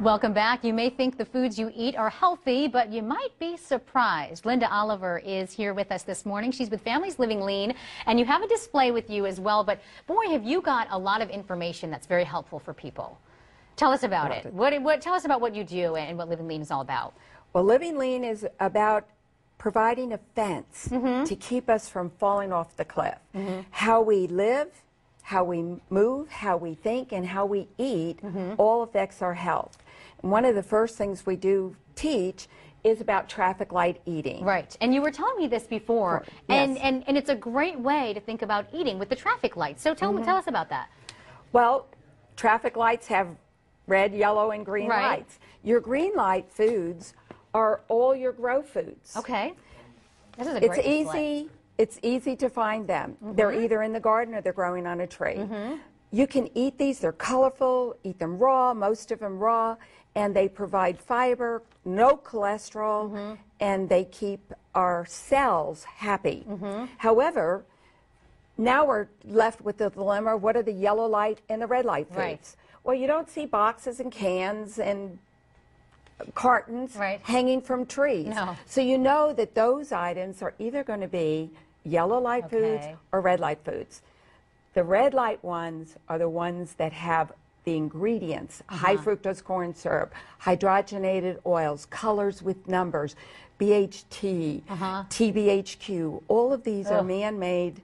Welcome back. You may think the foods you eat are healthy, but you might be surprised. Linda Oliver is here with us this morning. She's with Families Living Lean, and you have a display with you as well. But boy, have you got a lot of information that's very helpful for people. Tell us about it. Tell us about what you do and what Living Lean is all about. Well, Living Lean is about providing a fence to keep us from falling off the cliff. How we live, how we move, how we think, and how we eat all affects our health. And one of the first things we do teach is about traffic light eating. Right. And you were telling me this before, Yes. and it's a great way to think about eating with the traffic lights. So tell us about that. Well, traffic lights have red, yellow, and green lights. Your green light foods are all your grow foods. Okay. This is a great display. It's easy to find them. They're either in the garden or they're growing on a tree. You can eat these. They're colorful. Eat them raw, most of them raw, and they provide fiber, no cholesterol, and they keep our cells happy. However, now we're left with the dilemma, what are the yellow light and the red light foods? Right. Well, you don't see boxes and cans and cartons hanging from trees. No. So you know that those items are either going to be yellow light foods or red light foods. The red light ones are the ones that have the ingredients, high fructose corn syrup, hydrogenated oils, colors with numbers, BHT, TBHQ. All of these are man-made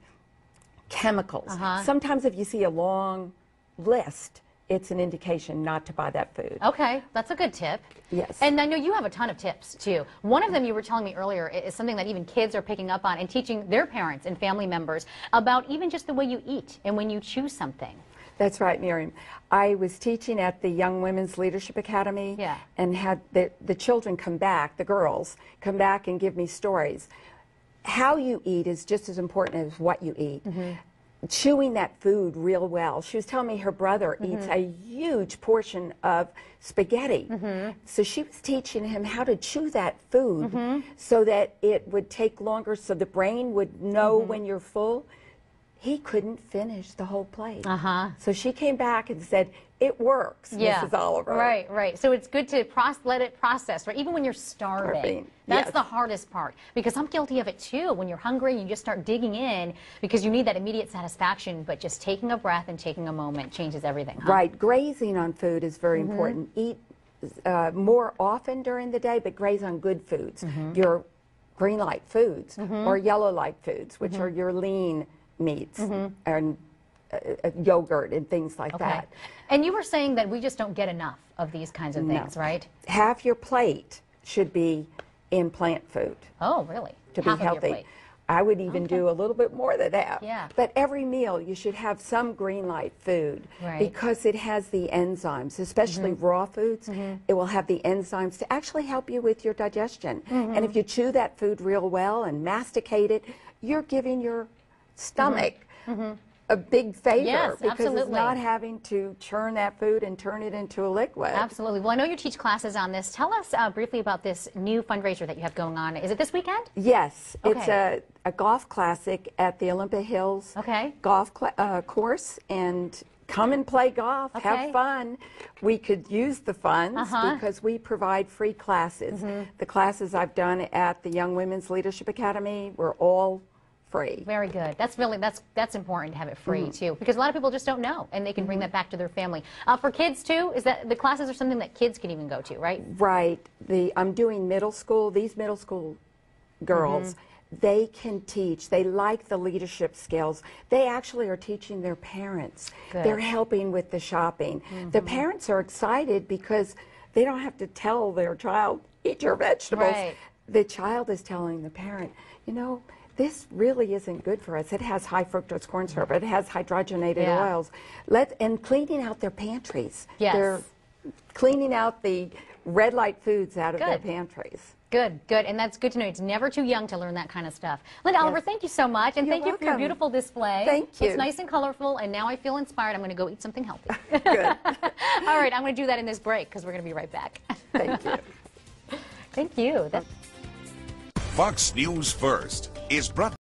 chemicals. Sometimes if you see a long list, it's an indication not to buy that food. Okay, that's a good tip. Yes. And I know you have a ton of tips, too. One of them you were telling me earlier is something that even kids are picking up on and teaching their parents and family members about even just the way you eat and when you choose something. That's right, Miriam. I was teaching at the Young Women's Leadership Academy and had the children come back, the girls, come back and give me stories. How you eat is just as important as what you eat. Chewing that food real well. She was telling me her brother eats a huge portion of spaghetti. So she was teaching him how to chew that food so that it would take longer, so the brain would know when you're full. He couldn't finish the whole plate. So she came back and said, it works, Mrs. Oliver. Right, right. So it's good to let it process, right? Even when you're starving. That's the hardest part. Because I'm guilty of it too. When you're hungry, you just start digging in because you need that immediate satisfaction, but just taking a breath and taking a moment changes everything. Right. Grazing on food is very important. Eat more often during the day, but graze on good foods. Your green light foods or yellow light foods, which are your lean meats and yogurt and things like that. And you were saying that we just don't get enough of these kinds of things, right? Half your plate should be in plant food. Oh, really? To be healthy. I would even do a little bit more than that. But every meal you should have some green light food because it has the enzymes, especially raw foods. It will have the enzymes to actually help you with your digestion. And if you chew that food real well and masticate it, you're giving your stomach a big favor because it's not having to churn that food and turn it into a liquid. Absolutely. Well, I know you teach classes on this. Tell us briefly about this new fundraiser that you have going on. Is it this weekend? Yes. It's a golf classic at the Olympia Hills golf course, and come and play golf, have fun. We could use the funds because we provide free classes. The classes I've done at the Young Women's Leadership Academy were all free. Very good. That's really that's important to have it free too, because a lot of people just don't know, and they can bring that back to their family. For kids too, is that the classes are something that kids can even go to, right? Right. I'm doing middle school. These middle school girls, they can teach. They like the leadership skills. They actually are teaching their parents. They're helping with the shopping. The parents are excited because they don't have to tell their child, eat your vegetables. The child is telling the parent, you know, this really isn't good for us. It has high fructose corn syrup. It has hydrogenated oils. And cleaning out their pantries. They're cleaning out the red light foods out of their pantries. Good, good. And that's good to know. It's never too young to learn that kind of stuff. Linda Oliver, thank you so much. And thank you for your beautiful display. Thank you. It's nice and colorful, and now I feel inspired. I'm going to go eat something healthy. Good. All right, I'm going to do that in this break because we're going to be right back. Thank you. Thank you. Fox News First is brought